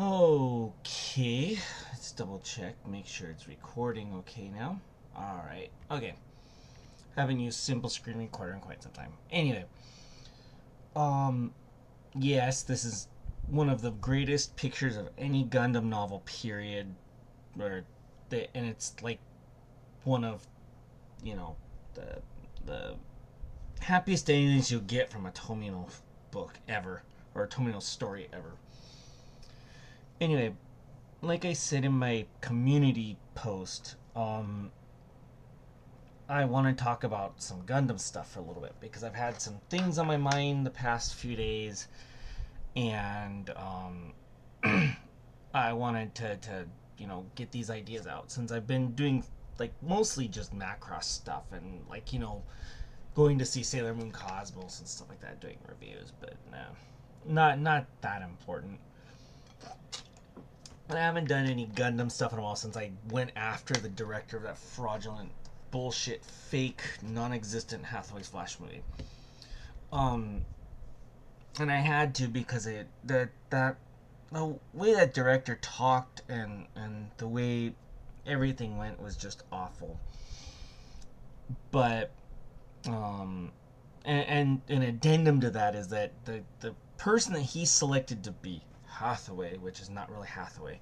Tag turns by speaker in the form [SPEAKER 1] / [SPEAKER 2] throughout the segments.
[SPEAKER 1] Okay, let's double check, make sure it's recording okay now. Alright, okay. Haven't used simple screen recorder in quite some time. Anyway, um, yes, this is one of the greatest pictures of any Gundam novel, period. And it's like one of, you know, the the happiest endings you'll get from a Tomino book ever, or a Tomino story ever. Anyway, like I said in my community post, I want to talk about some Gundam stuff for a little bit because I've had some things on my mind the past few days, and I wanted to get these ideas out since I've been doing like mostly just Macross stuff and going to see Sailor Moon Cosmos and stuff like that, doing reviews, but no, not that important. I haven't done any Gundam stuff in a while since I went after the director of that fraudulent bullshit, fake, non-existent Hathaway's Flash movie. Um, and I had to because the way that director talked and the way everything went was just awful. But and an addendum to that is that the person that he selected to be Hathaway, which is not really Hathaway,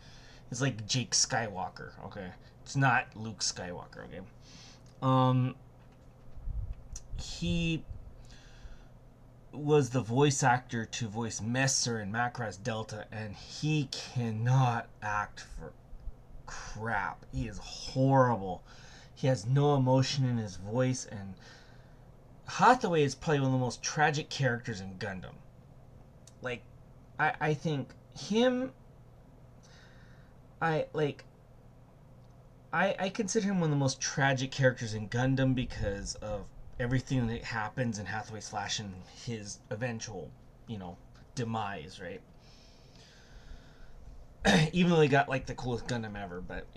[SPEAKER 1] is like Jake Skywalker. Okay, it's not Luke Skywalker. Okay, um, he was the voice actor to voice Messer in Macross Delta, and he cannot act for crap. He is horrible. He has no emotion in his voice, and Hathaway is probably one of the most tragic characters in Gundam. Like, I think him. I like. I consider him one of the most tragic characters in Gundam because of everything that happens in Hathaway's Flash and his eventual, demise, right? Even though he got like the coolest Gundam ever, but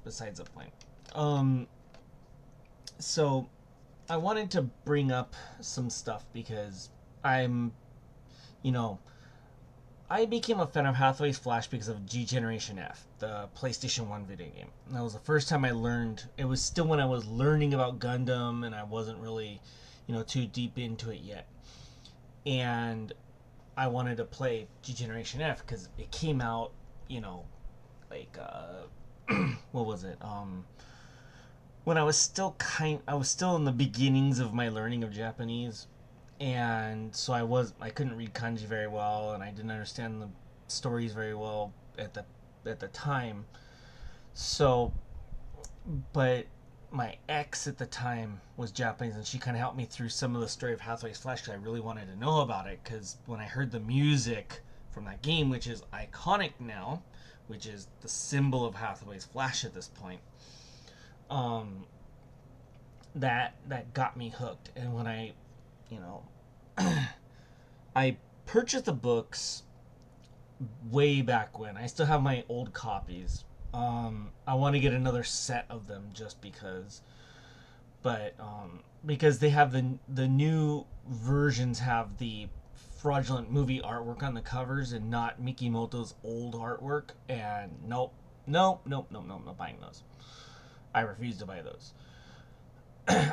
[SPEAKER 1] besides the point. Um, so I wanted to bring up some stuff because I'm, you know, I became a fan of Hathaway's Flash because of G Generation F, the PlayStation 1 video game. That was the first time I learned. It was still when I was learning about Gundam and I wasn't really, too deep into it yet. And I wanted to play G Generation F because it came out, like, what was it? When I was still in the beginnings of my learning of Japanese, and so I couldn't read kanji very well, and I didn't understand the stories very well at the time. So, but my ex at the time was Japanese, and she kind of helped me through some of the story of Hathaway's Flash because I really wanted to know about it. Because when I heard the music from that game, which is iconic now, which is the symbol of Hathaway's Flash at this point, um, that got me hooked. And when you know, I purchased the books way back when. I still have my old copies. I want to get another set of them just because, but because they have the new versions have the fraudulent movie artwork on the covers and not Mikimoto's old artwork. And nope, not buying those. I refuse to buy those.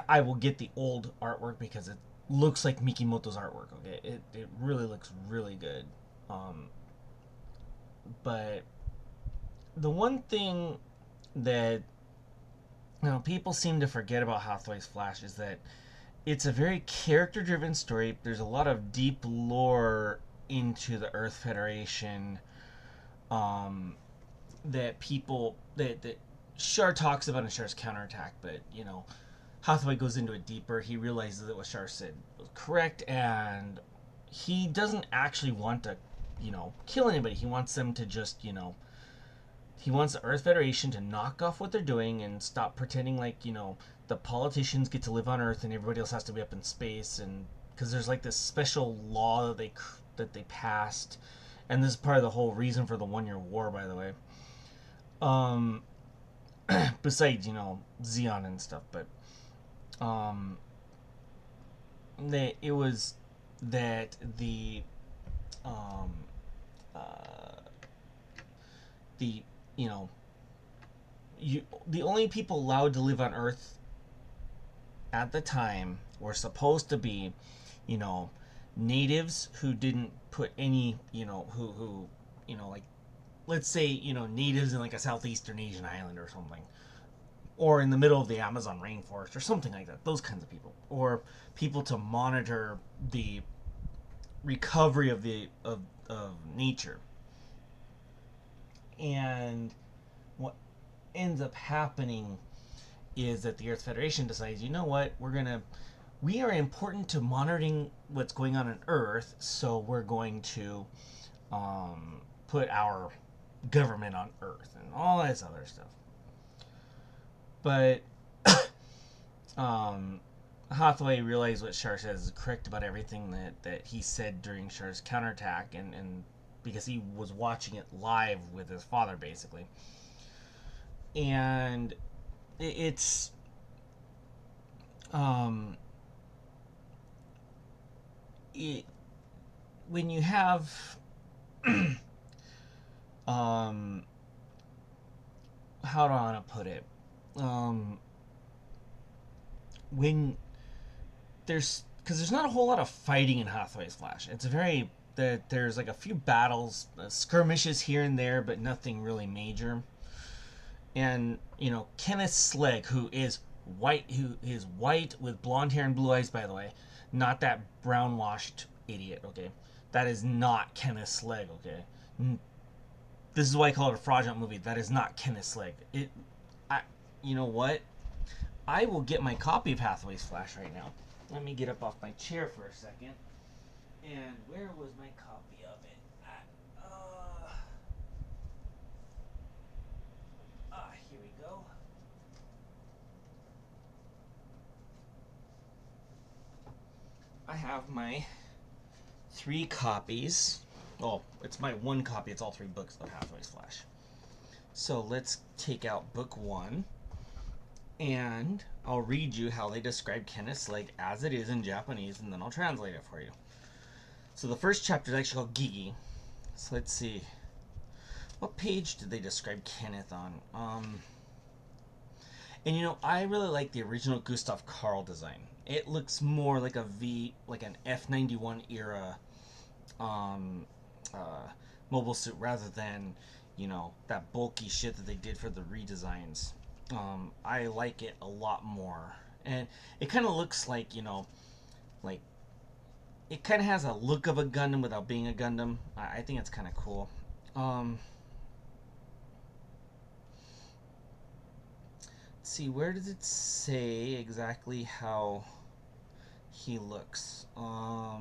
[SPEAKER 1] I will get the old artwork because it looks like Mikimoto's artwork. Okay, it really looks really good. Um, but the one thing that people seem to forget about Hathaway's Flash is that it's a very character driven story. There's a lot of deep lore into the Earth Federation, um, that Char talks about in Char's counterattack, but Hathaway goes into it deeper. He realizes that what Char said was correct, and he doesn't actually want to, kill anybody. He wants them to just, he wants the Earth Federation to knock off what they're doing and stop pretending like, the politicians get to live on Earth and everybody else has to be up in space. And because there's like this special law that they passed, and this is part of the whole reason for the 1 year war, by the way. Um, besides, Xeon and stuff, but um, it was that the um, uh, the the only people allowed to live on Earth at the time were supposed to be, you know, natives who didn't put any, who like, let's say, natives in like a southeastern Asian island or something, or in the middle of the Amazon rainforest or something like that. Those kinds of people, or people to monitor the recovery of of nature. And what ends up happening is that the Earth Federation decides, you know what, we are important to monitoring what's going on Earth, so we're going to put our government on Earth and all this other stuff. But Hathaway realized what Char says is correct about everything that he said during Char's counterattack, and because he was watching it live with his father, basically. And it's when you have how do I want to put it, when because there's not a whole lot of fighting in Hathaway's Flash. It's there's like a few battles, skirmishes here and there, but nothing really major. And Kenneth Slegg, who is white with blonde hair and blue eyes, by the way, not that brown washed idiot. Okay, that is not Kenneth Slegg. Okay, this is why I call it a fraudulent movie. That is not Kenneth Slegg. You know what? I will get my copy of Hathaway's Flash right now. Let me get up off my chair for a second. And where was my copy of it? Here we go. I have my 3 copies. Oh, it's my 1 copy. It's all 3 books of Hathaway's Flash. So let's take out book 1. And I'll read you how they describe Kenneth Slegg as it is in Japanese, and then I'll translate it for you. So the first chapter is actually called Gigi. So let's see. What page did they describe Kenneth on? And I really like the original Gustav Karl design. It looks more like like an F-91 era mobile suit, rather than, that bulky shit that they did for the redesigns. I like it a lot more. And it kind of looks like, like, it kind of has a look of a Gundam without being a Gundam. I think it's kind of cool. Let's see, where does it say exactly how he looks? Cause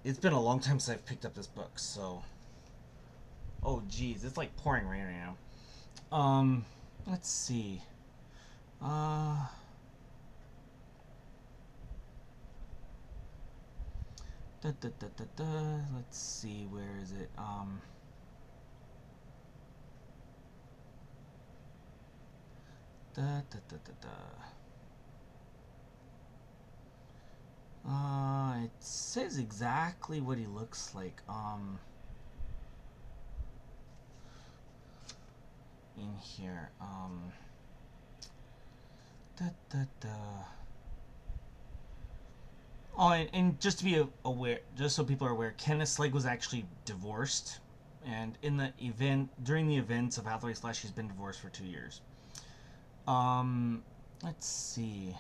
[SPEAKER 1] it's been a long time since I've picked up this book, so. Oh, geez, it's like pouring rain right now. Let's see. Let's see, where is it? It says exactly what he looks like. In here. Oh, and just to be aware, just so people are aware, Kenneth Slegg was actually divorced, and during the events of Hathaway's Flash, he's been divorced for 2 years. Let's see.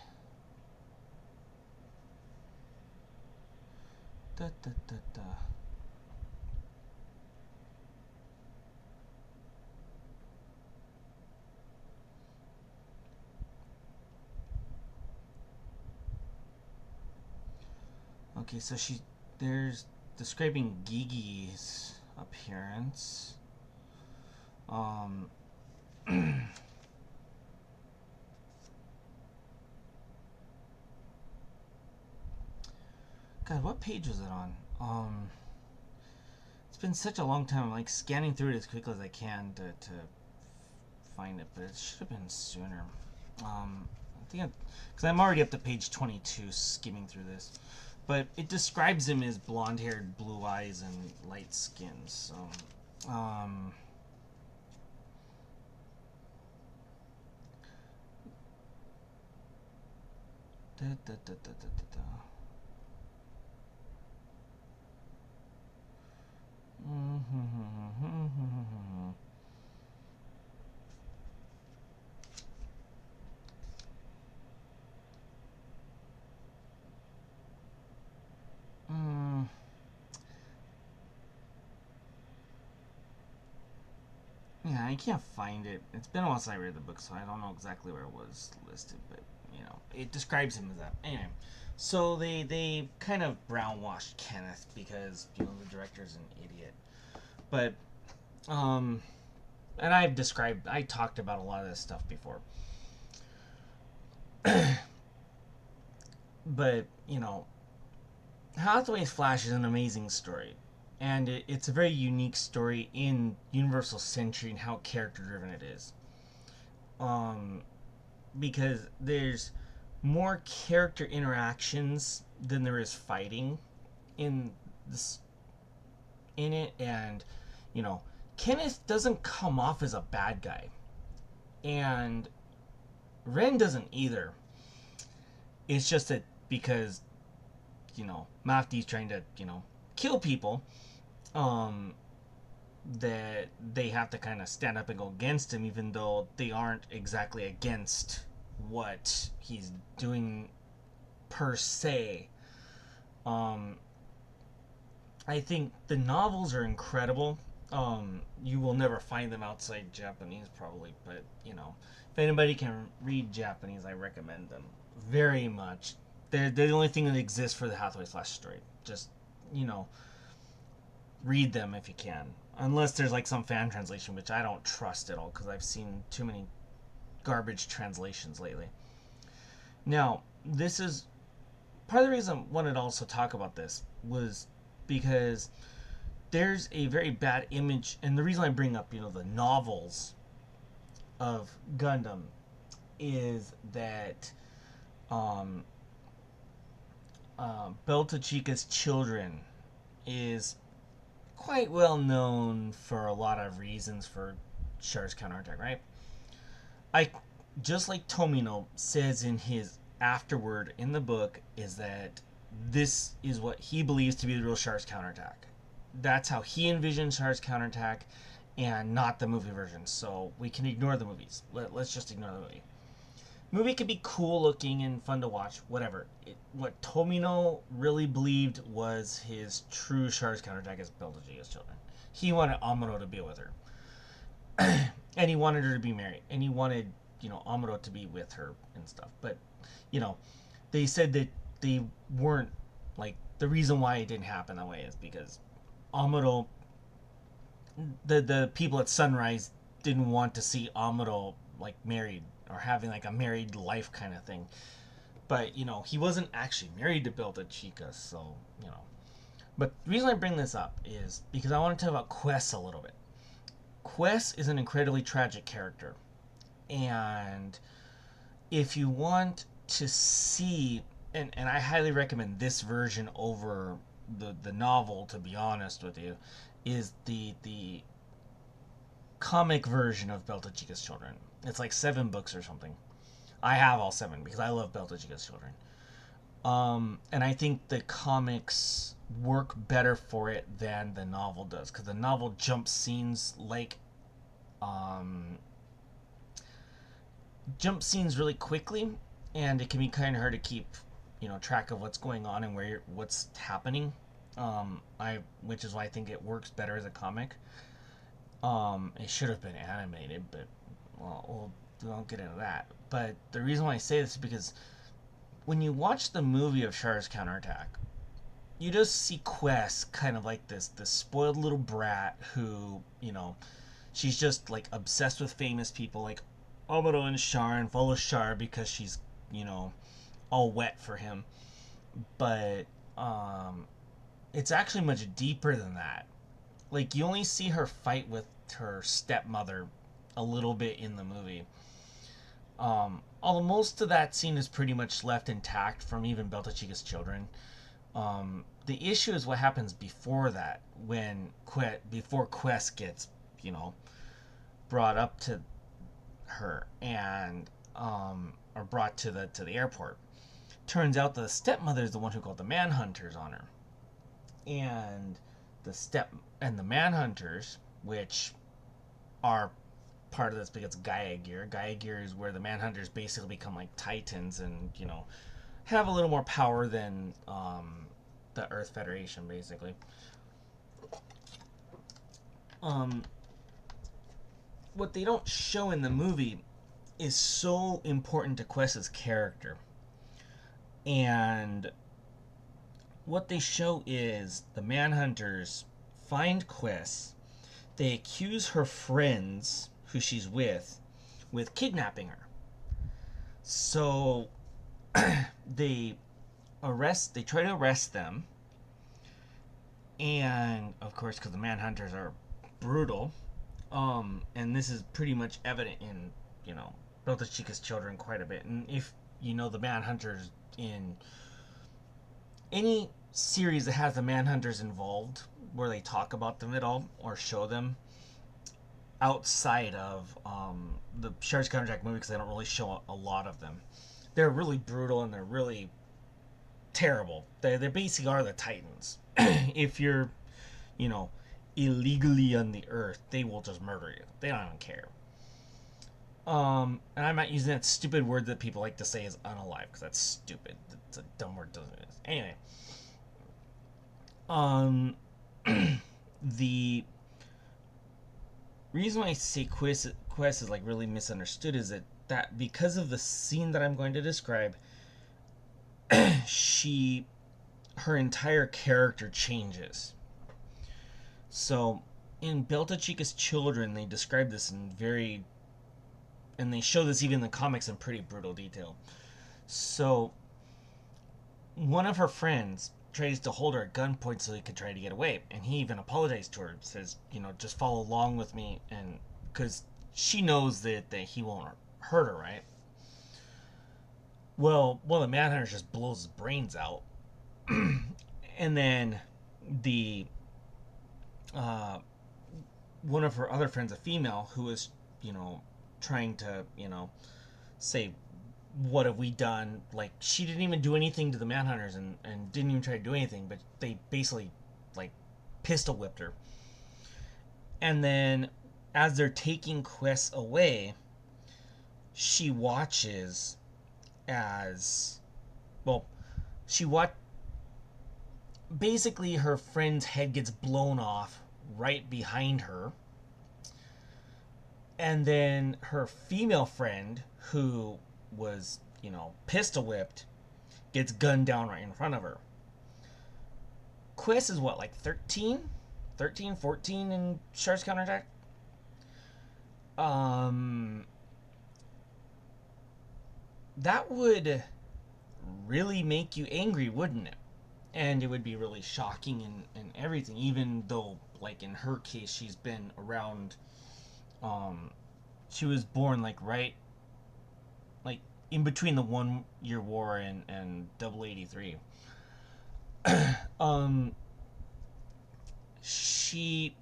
[SPEAKER 1] Okay, so there's describing Gigi's appearance. God, what page was it on? It's been such a long time. I'm like scanning through it as quickly as I can to find it, but it should have been sooner. I think because I'm already up to page 22, skimming through this. But it describes him as blonde-haired, blue eyes, and light skin. So Um, da, da, da, da, da, da, da. Mm, yeah, I can't find it. It's been a while since I read the book, so I don't know exactly where it was listed, but it describes him as that. Anyway, so they kind of brownwashed Kenneth because the director's an idiot. But and I talked about a lot of this stuff before. But Hathaway's Flash is an amazing story, and it's a very unique story in Universal Century and how character driven it is. Um, because there's more character interactions than there is fighting in this in it, and you know Kenneth doesn't come off as a bad guy, and Ren doesn't either. It's just that because Mafti's trying to kill people, um, that they have to kind of stand up and go against him, even though they aren't exactly against what he's doing per se. Um, I think the novels are incredible. You will never find them outside Japanese, probably, but if anybody can read Japanese, I recommend them very much. They're the only thing that exists for the Hathaway Flash story. Just you know, read them if you can. Unless there's like some fan translation, which I don't trust at all because I've seen too many garbage translations lately. Now, this is part of the reason I wanted to also talk about this was because there's a very bad image, and the reason I bring up the novels of Gundam is that um, Belta Chica's Children is quite well known for a lot of reasons for Char's counterattack, right? I just like Tomino says in his afterword in the book is that this is what he believes to be the real Char's counterattack. That's how he envisions Char's counterattack, and not the movie version. So we can ignore the movies. Let's just ignore the movie. Movie could be cool looking and fun to watch, whatever. What Tomino really believed was his true Char's counterattack is Belgica's children. He wanted Amuro to be with her, and he wanted her to be married, and he wanted Amuro to be with her and stuff. But you know, they said that they weren't like the reason why it didn't happen that way is because Amuro, the people at Sunrise didn't want to see Amuro like married or having like a married life kind of thing. But he wasn't actually married to Belta Chica, so But the reason I bring this up is because I want to talk about Quess a little bit. Quess is an incredibly tragic character, and if you want to see, and I highly recommend this version over the novel, to be honest with you, is the comic version of Belta Chica's Children. It's like 7 books or something. I have all 7 because I love Belta Chica's Children. And I think the comics work better for it than the novel does because the novel jumps scenes um, really quickly, and it can be kind of hard to keep track of what's going on and what's happening. Which is why I think it works better as a comic. It should have been animated, but we won't get into that. But the reason why I say this is because when you watch the movie of Char's counterattack, you just see Quess kind of like this spoiled little brat who she's just like obsessed with famous people like Amuro and Char and follows Char because she's all wet for him. But it's actually much deeper than that. Like you only see her fight with her stepmother a little bit in the movie. Although most of that scene is pretty much left intact from even Belta Chica's Children. The issue is what happens before that, when before Quess gets, you know, brought up to her and or brought to the airport. Turns out the stepmother is the one who called the manhunters on her, and the manhunters, which are part of this because Gaia gear. Gaia gear is where the manhunters basically become like titans and, you know, have a little more power than the Earth Federation, basically. Um, what they don't show in the movie is so important to Quest's character. And what they show is the manhunters find Quess. They accuse her friends, who she's with kidnapping her. So they try to arrest them. And of course, because the manhunters are brutal, and this is pretty much evident in, you know, Built to Chica's Children quite a bit. And if you know the manhunters in any series that has the manhunters involved, where they talk about them at all or show them outside of the Sharks Counterattack movie, because they don't really show a lot of them, they're really brutal and they're really terrible. They basically are the Titans. If you're, you know, illegally on the Earth, they will just murder you. They don't even care. And I'm not using that stupid word that people like to say is unalive, because that's stupid. It's a dumb word, doesn't it? Anyway, the reason why I say Quest is like really misunderstood is that because of the scene that I'm going to describe, her entire character changes. So in Built to Chica's Children, they describe this and they show this even in the comics in pretty brutal detail. So one of her friends tries to hold her at gunpoint so he could try to get away, and he even apologized to her, says, you know, just follow along with me, and because she knows that he won't hurt her, right? Well, one of the manhunters just blows his brains out, and then the one of her other friends, a female, who is, you know, trying to, you know, say, what have we done? Like, she didn't even do anything to the manhunters and didn't even try to do anything, but they basically, like, pistol whipped her. And then, as they're taking Quess away, she watches as, well, basically her friend's head gets blown off right behind her. And then her female friend, who was, you know, pistol whipped, gets gunned down right in front of her. Quess is what, like 13, 14 in Sharks Counterattack? That would really make you angry, wouldn't it? And it would be really shocking and everything, even though, like, in her case, she's been around, she was born, like, right, like, in between the 1 Year War and Double 83. She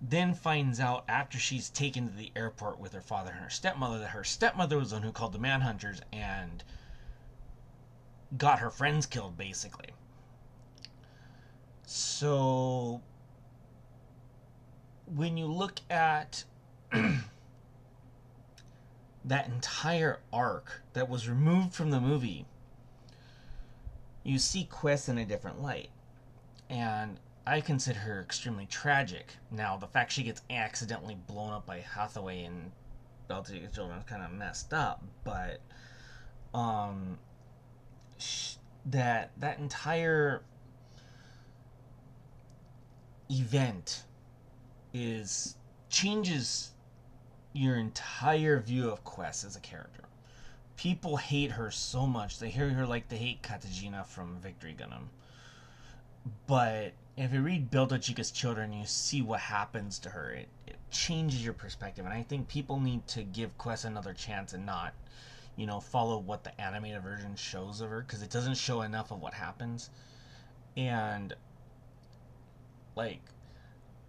[SPEAKER 1] then finds out, after she's taken to the airport with her father and her stepmother, that her stepmother was the one who called the manhunters and got her friends killed, basically. So when you look at that entire arc that was removed from the movie, you see Quess in a different light. And I consider her extremely tragic. Now, the fact she gets accidentally blown up by Hathaway and Built to Chica's Children is kind of messed up, but that entire event changes your entire view of Quess as a character. People hate her so much. They hear her like they hate Katajina from Victory Gundam. But if you read Built to Chica's Children, you see what happens to her. It changes your perspective. And I think people need to give Quess another chance and not, follow what the animated version shows of her, because it doesn't show enough of what happens. And like,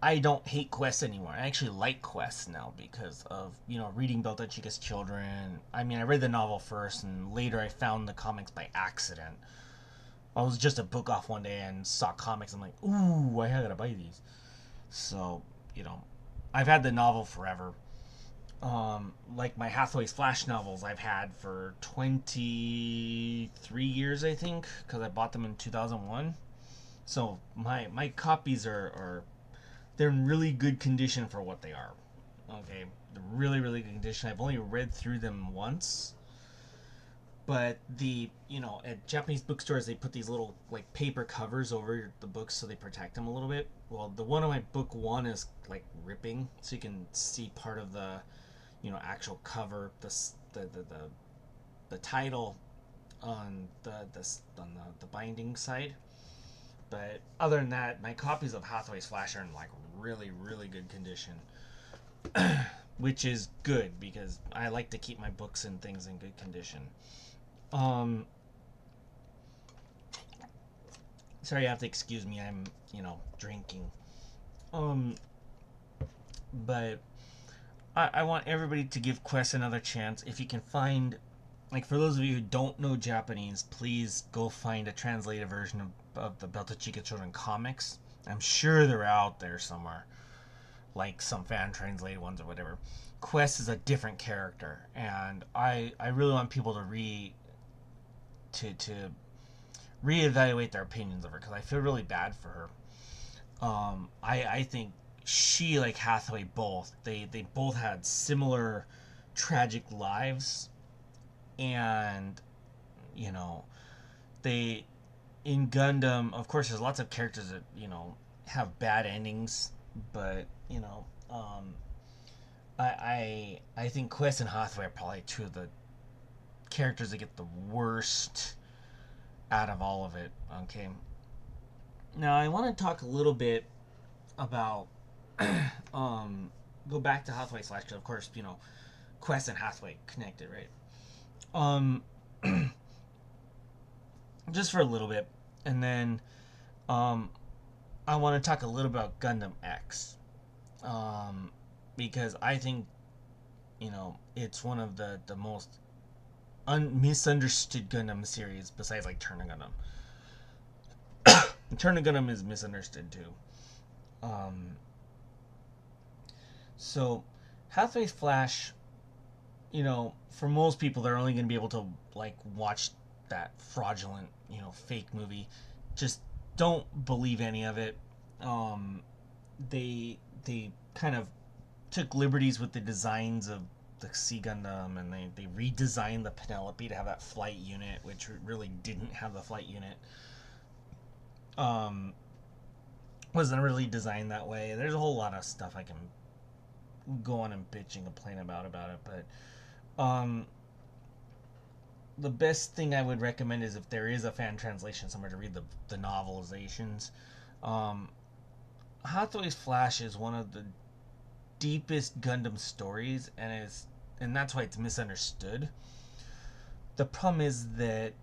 [SPEAKER 1] I don't hate Quest anymore. I actually like Quest now because of, reading Belta Chica's Children. I mean, I read the novel first, and later I found the comics by accident. I was just a book off one day and saw comics. I'm like, ooh, I gotta buy these. So, I've had the novel forever. Like my Hathaway's Flash novels, I've had for 23 years, I think, because I bought them in 2001. So my copies are they're in really good condition for what they are. Okay, they're really really good condition. I've only read through them once, but at Japanese bookstores they put these little like paper covers over the books so they protect them a little bit. Well, the one on my book one is like ripping, so you can see part of the actual cover, the title on the binding side. But other than that, my copies of Hathaway's Flash are in like really really good condition, which is good because I like to keep my books and things in good condition. Um, Sorry, you have to excuse me. I'm drinking. Um, but I want everybody to give Quest another chance. If you can find, like, for those of you who don't know Japanese, please go find a translated version of the Belta Chica Children comics. I'm sure they're out there somewhere, like some fan translated ones or whatever. Quest is a different character, and I really want people to reevaluate their opinions of her because I feel really bad for her. I think she, like Hathaway, they both had similar tragic lives, and you know they in Gundam, of course, there's lots of characters that have bad endings, but I think Quest and Hathaway are probably two of the characters that get the worst out of all of it. Okay, now I want to talk a little bit about go back to Hathaway slash, of course, Quest and Hathaway connected, right? Um, just for a little bit, and then um, I want to talk a little about Gundam X, because I think it's one of the most misunderstood Gundam series besides like Turner Gundam. Turner Gundam is misunderstood too. Um, so Hathaway's Flash, for most people, they're only going to be able to like watch that fraudulent, fake movie. Just don't believe any of it. Um, they kind of took liberties with the designs of the Sea Gundam, and they redesigned the Penelope to have that flight unit, which really didn't have the flight unit. Um, wasn't really designed that way. There's a whole lot of stuff I can go on and bitch and complain about it, but the best thing I would recommend is if there is a fan translation somewhere to read the novelizations. Um, Hathaway's Flash is one of the deepest Gundam stories, and that's why it's misunderstood. The problem is that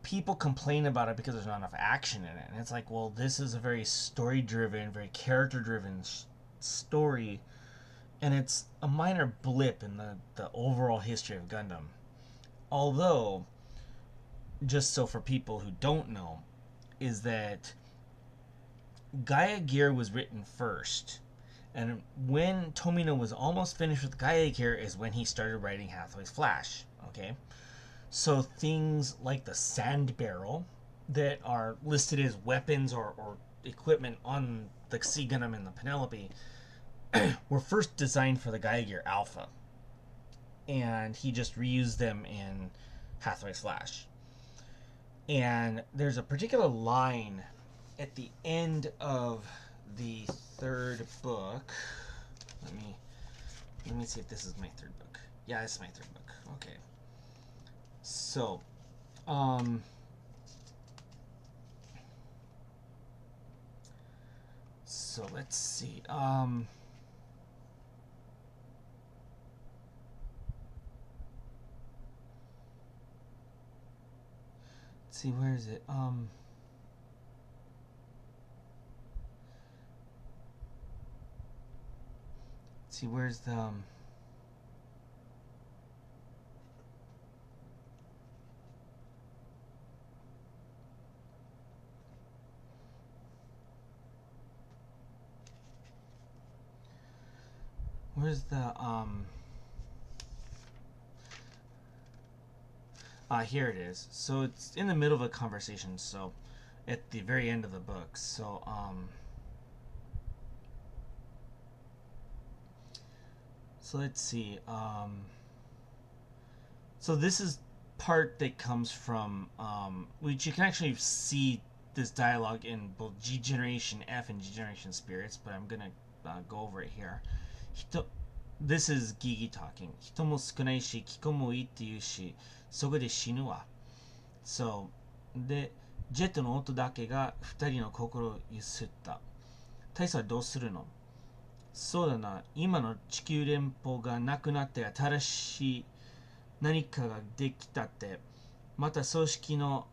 [SPEAKER 1] people complain about it because there's not enough action in it, and it's like, well, this is a very story driven, very character driven story, and it's a minor blip in the overall history of Gundam. Although, just so for people who don't know, is that Gaia Gear was written first, and when Tomino was almost finished with Gaia Gear is when he started writing Hathaway's Flash. Okay, so things like the sand barrel that are listed as weapons or equipment on the Sea Gundam and the Penelope were first designed for the Gaia Gear Alpha, and he just reused them in Hathaway's Flash. And there's a particular line at the end of the third book. Let me see if this is my third book. Yeah, this is my third book. Okay. So, let's see. see, where is it? Let's see, where's the where's the here it is. So it's in the middle of a conversation, so at the very end of the book. So let's see. So this is part that comes from which you can actually see this dialogue in both G Generation F and G Generation Spirits, but I'm gonna go over it here. This is Gigi talking. 人も少ないし、気候もいいって言うし、そこで死ぬわ。そう。で、ジェットの音だけが二人の心を揺すった。大佐はどうするの？そうだな、今の地球連邦がなくなって新しい何かができたって、また組織の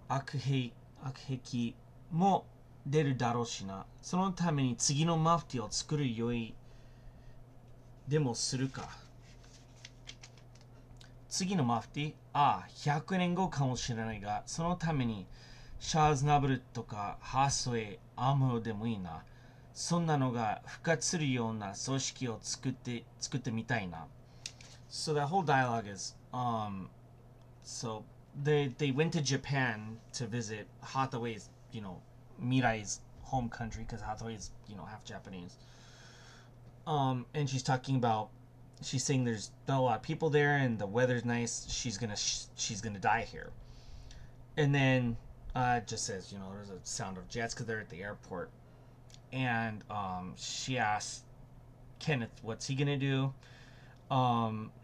[SPEAKER 1] 悪癖も出るだろうしな。そのために次のマフティーを作る用意でもするか。次のマフティー、100年後かもしれないが、そのためにシャーズナブルとかハスウェイ、アムロでもいいな。そんなのが復活するような組織を作ってみたいな。So that whole dialogue is, so they went to Japan to visit Hathaway's, Mirai's home country, because Hathaway's, half Japanese. And she's talking about, she's saying there's not a lot of people there and the weather's nice. She's gonna die here. And then it just says, there's a sound of jets because they're at the airport. And she asks Kenneth, what's he gonna do?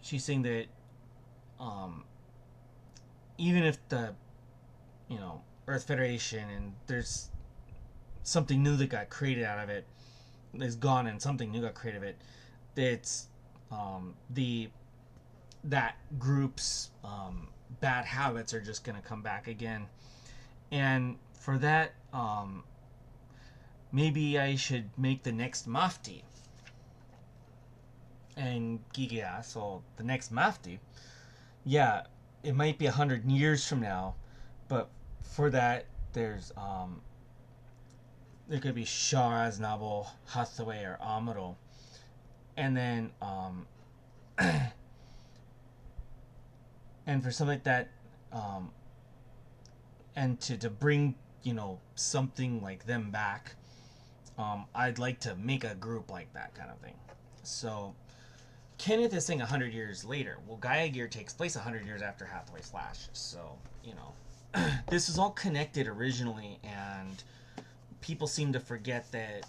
[SPEAKER 1] She's saying that even if the Earth Federation and there's something new that got created out of it is gone and something new got created of it, it's that group's bad habits are just gonna come back again. And for that, maybe I should make the next Mafti. And Gigi asks, so the next Mafti? Yeah, it might be 100 years from now, but for that, there could be Shah Aznable, Hathaway, or Amuro. And then, and for something like that, and to bring, something like them back, I'd like to make a group like that kind of thing. So Kenneth is saying 100 years later. Well, Gaia Gear takes place 100 years after Hathaway's Flash. So, this is all connected originally, and people seem to forget that,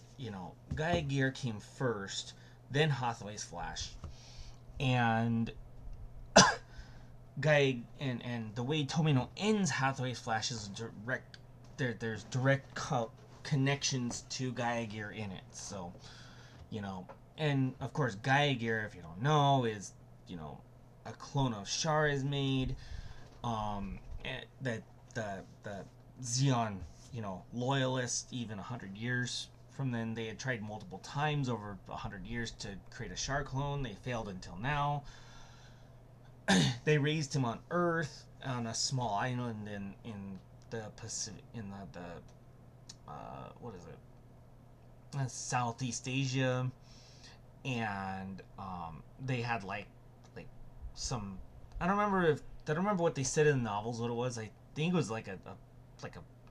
[SPEAKER 1] Gaia Gear came first, then Hathaway's Flash. And Gaia, and the way Tomino ends Hathaway's Flash is direct. There's direct connections to Gaia Gear in it. So, and of course Gaia Gear, if you don't know, is a clone of Char is made. That the Xeon loyalists, even 100 years from then, they had tried multiple times over 100 years to create a Char clone. They failed until now. They raised him on Earth on a small island in the Pacific, in the what is it? Southeast Asia. And they had like some, I don't remember what they said in the novels what it was. I think it was like a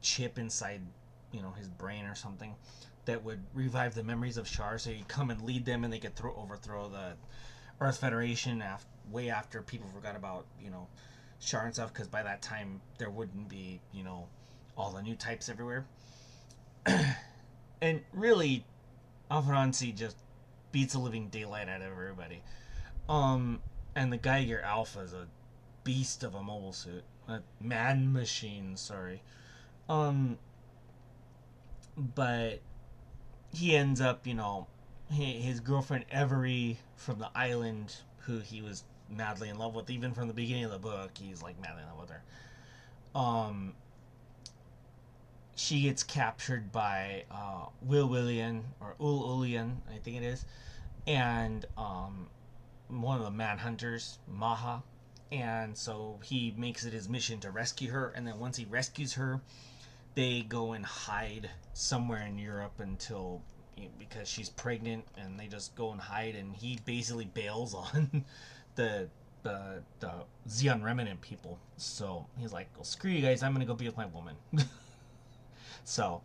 [SPEAKER 1] chip inside his brain or something that would revive the memories of Char, so he'd come and lead them and they could overthrow the Earth Federation way after people forgot about Char and stuff, because by that time there wouldn't be all the new types everywhere. And really Alpharansi just beats the living daylight out of everybody. And the Geiger Alpha is a beast of a mobile suit. A man machine, sorry. But he ends up, his girlfriend Every from the island, who he was madly in love with, even from the beginning of the book, he's like madly in love with her. um, she gets captured by Will Willian or Ul Ulian, I think it is, and one of the manhunters, Maha. And so he makes it his mission to rescue her. And then once he rescues her, they go and hide somewhere in Europe until, because she's pregnant, and they just go and hide. And he basically bails on the the Xeon remnant people. So he's like, well, screw you guys, I'm gonna go be with my woman. So,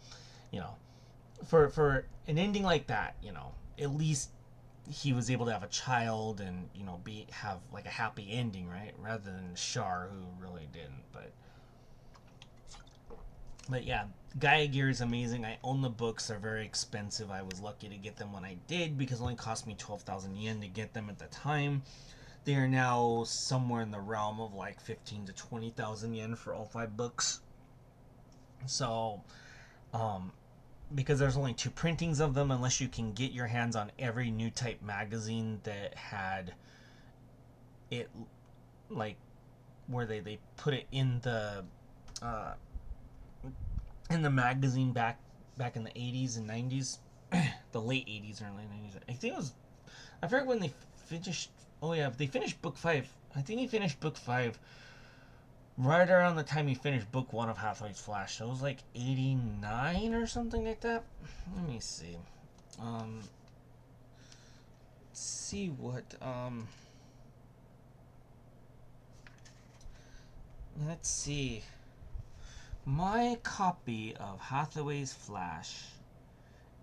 [SPEAKER 1] you know, for an ending like that, at least he was able to have a child and be have like a happy ending, right? Rather than Shar, who really didn't. But yeah, Gaia Gear is amazing. I own the books. They're very expensive. I was lucky to get them when I did because it only cost me 12,000 yen to get them at the time. They are now somewhere in the realm of like 15 to 20,000 yen for all 5 books. So, um, because there's only 2 printings of them, unless you can get your hands on every new type magazine that had it, like where they put it uh, in the magazine back in the 80s and 90s, the late 80s or early 90s. I think it was, I forget when they finished. Oh yeah, they finished book 5. I think he finished book 5 right around the time he finished book 1 of Hathaway's Flash. So it was like 89 or something like that. Let me see. See what let's see. My copy of Hathaway's Flash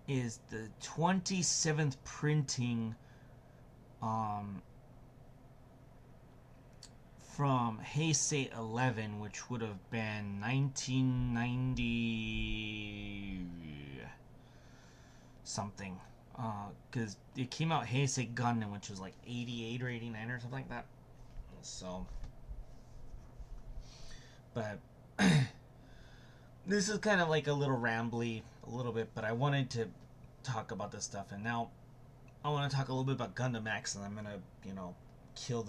[SPEAKER 1] is the 27th printing from Heisei 11, which would have been 1990 something. Because it came out Heisei Gundam, which was like 88 or 89 or something like that. So, but this is kind of like a little rambly, a little bit, but I wanted to talk about this stuff, and now I want to talk a little bit about Gundam X, and I'm gonna, kill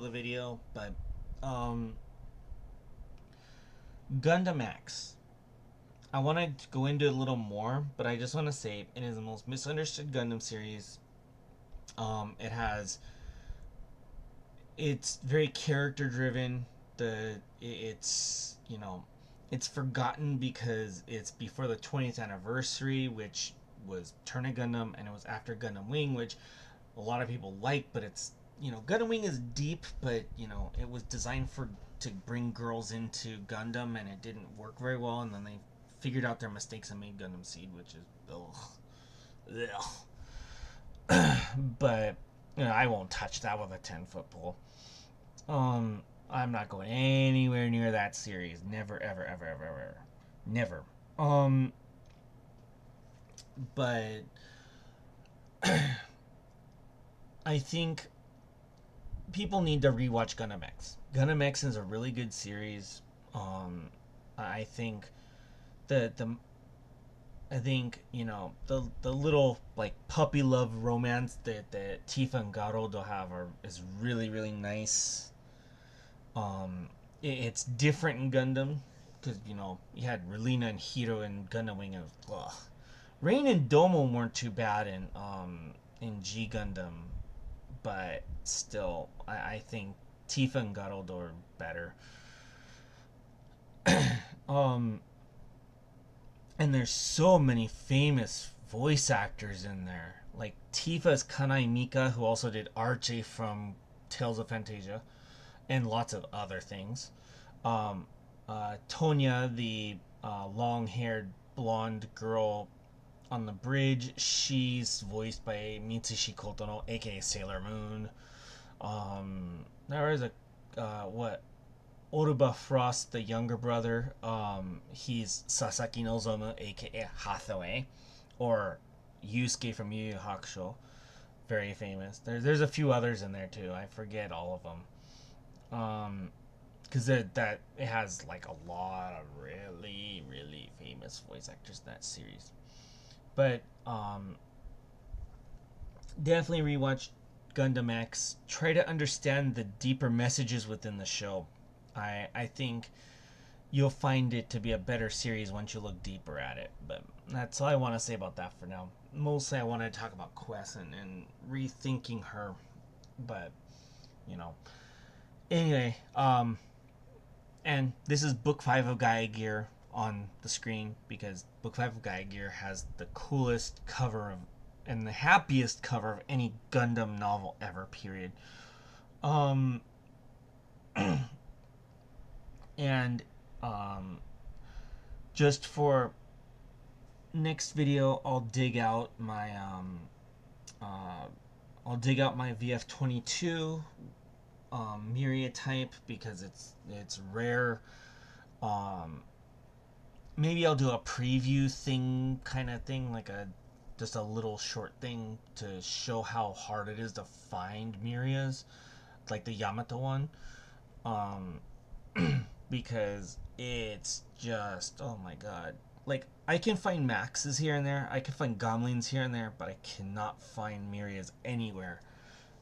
[SPEAKER 1] the video, but Gundam X. I want to go into it a little more, but I just want to say it is the most misunderstood Gundam series. It's very character driven. It's forgotten because it's before the 20th anniversary, which was Turn of Gundam, and it was after Gundam Wing, which a lot of people like, but it's, Gundam Wing is deep, but it was designed to bring girls into Gundam, and it didn't work very well, and then they figured out their mistakes and made Gundam Seed, which is but I won't touch that with a 10-foot pole. I'm not going anywhere near that series. Never, ever, ever, ever, ever, never. But I think people need to rewatch Gundam X. Gundam X is a really good series. I think the the little like puppy love romance that Tifa and Garodo have is really, really nice. It's different in Gundam because you had Relina and Hiro in Gundam Wing. Rain and Domo weren't too bad in G Gundam, but still, I think Tifa and Garodo are better. And there's so many famous voice actors in there. Like Tifa's Kanai Mika, who also did RJ from Tales of Fantasia, and lots of other things. Tonya, the long-haired blonde girl on the bridge, she's voiced by Mitsushi Kotono, aka Sailor Moon. There is a Oruba Frost, the younger brother. He's Sasaki Nozomu, aka Hathaway, or Yusuke from Yu Yu Hakusho. Very famous. There's a few others in there too. I forget all of them. Because it has like a lot of really, really famous voice actors in that series. But definitely rewatch Gundam X. Try to understand the deeper messages within the show. I think you'll find it to be a better series once you look deeper at it. But that's all I want to say about that for now. Mostly I want to talk about Quess and rethinking her. But, you know. Anyway, and this is book 5 of Gaia Gear on the screen because book 5 of Gaia Gear has the coolest cover of and the happiest cover of any Gundam novel ever, period. Um and just for next video I'll dig out my VF22 Myria type because it's rare. Um, Maybe I'll do a preview thing, kind of thing, like a just a little short thing to show how hard it is to find Myrias, like the Yamato one, um, because it's just oh my god. Like I can find Maxes here and there, I can find Gomlins here and there, but I cannot find Myrias anywhere.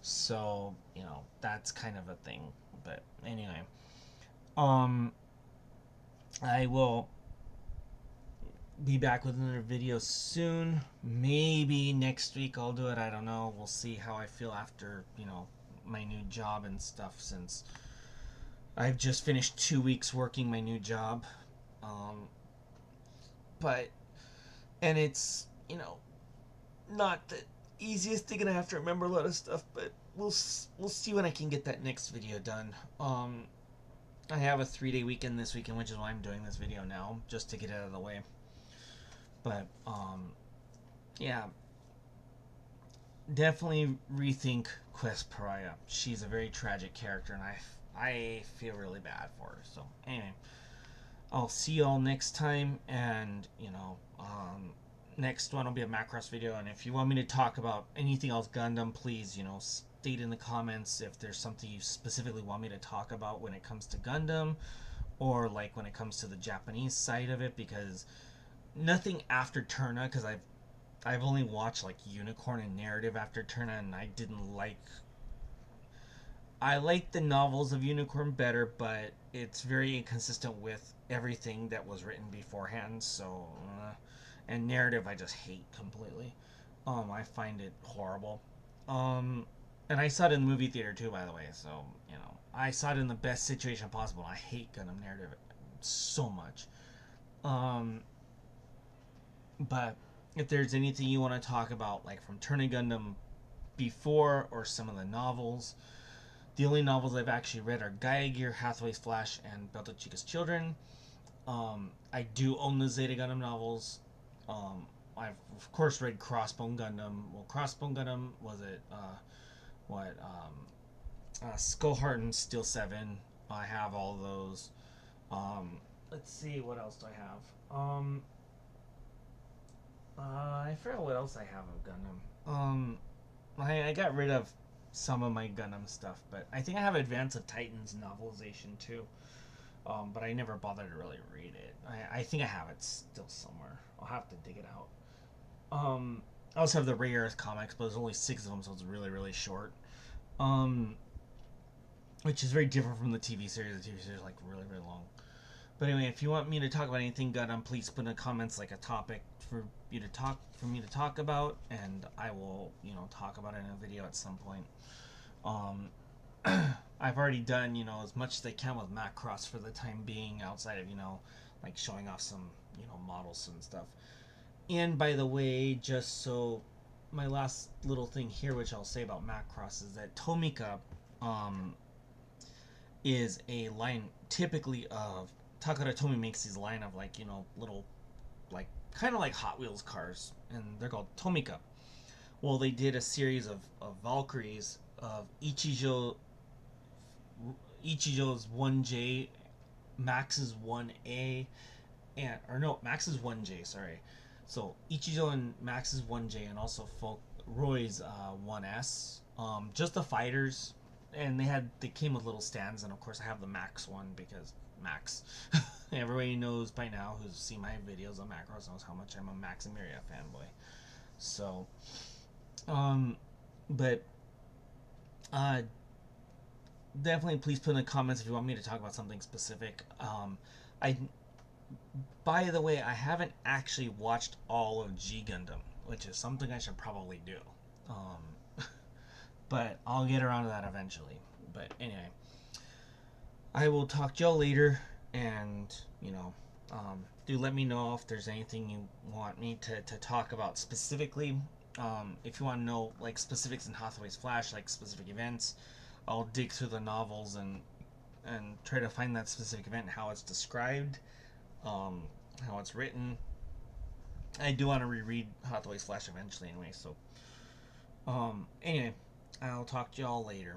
[SPEAKER 1] So that's kind of a thing. But anyway, um, I will be back with another video soon. Maybe next week I'll do it. I don't know. We'll see how I feel after, my new job and stuff since I've just finished 2 weeks working my new job. But, and it's, not the easiest thing and I have to remember a lot of stuff, but we'll see when I can get that next video done. I have a 3-day weekend this weekend, which is why I'm doing this video now, just to get it out of the way. But, yeah. Definitely rethink Quess Paraya. She's a very tragic character, and I feel really bad for her. So, anyway. I'll see you all next time, and, next one will be a Macross video, and if you want me to talk about anything else Gundam, please, state in the comments if there's something you specifically want me to talk about when it comes to Gundam, or, like, when it comes to the Japanese side of it, because nothing after Turna, because I've only watched like Unicorn and Narrative after Turna, and I didn't like. I like the novels of Unicorn better, but it's very inconsistent with everything that was written beforehand. So, and Narrative I just hate completely. I find it horrible. And I saw it in the movie theater too, by the way. So I saw it in the best situation possible. I hate Gundam Narrative so much. But if there's anything you want to talk about, like from Turning Gundam before or some of the novels, the only novels I've actually read are Gaia Gear, Hathaway's Flash, and Belto Chica's Children. I do own the Zeta Gundam novels. I've of course read Crossbone Gundam. Well, Crossbone Gundam was it? Skullheart and Steel 7. I have all those. Let's see, what else do I have? I forgot what else I have of Gundam. I got rid of some of my Gundam stuff, but I think I have Advance of Titans novelization too. But I never bothered to really read it. I think I have it still somewhere. I'll have to dig it out. I also have the Rare Earth comics, but there's only 6 of them, so it's really, really short. Which is very different from the TV series. The TV series is like really, really long. But anyway, if you want me to talk about anything Gundam, please put in the comments like a topic for me to talk about, and I will, talk about it in a video at some point. I've already done, as much as I can with Macross for the time being, outside of, like showing off some, models and stuff. And by the way, just so my last little thing here, which I'll say about Macross, is that Tomika, is a line typically of Takara Tomy makes these line of like little like kind of like Hot Wheels cars, and they're called Tomika. Well, they did a series of Valkyries of Ichijo's 1J, Max's 1A, and Max's 1J. Sorry, so Ichijo and Max's 1J, and also Roy's 1S. Just the fighters. And they came with little stands, and of course I have the Max one because Max. Everybody knows by now who's seen my videos on Macross knows how much I'm a Max and Myria fanboy. So, but definitely please put in the comments if you want me to talk about something specific. I By the way, I haven't actually watched all of G Gundam, which is something I should probably do. But I'll get around to that eventually. But anyway, I will talk to y'all later, and do let me know if there's anything you want me to talk about specifically. If you want to know like specifics in Hathaway's Flash, like specific events, I'll dig through the novels and try to find that specific event, how it's described, um, how it's written. I do want to reread Hathaway's Flash eventually, anyway. So, anyway, I'll talk to y'all later.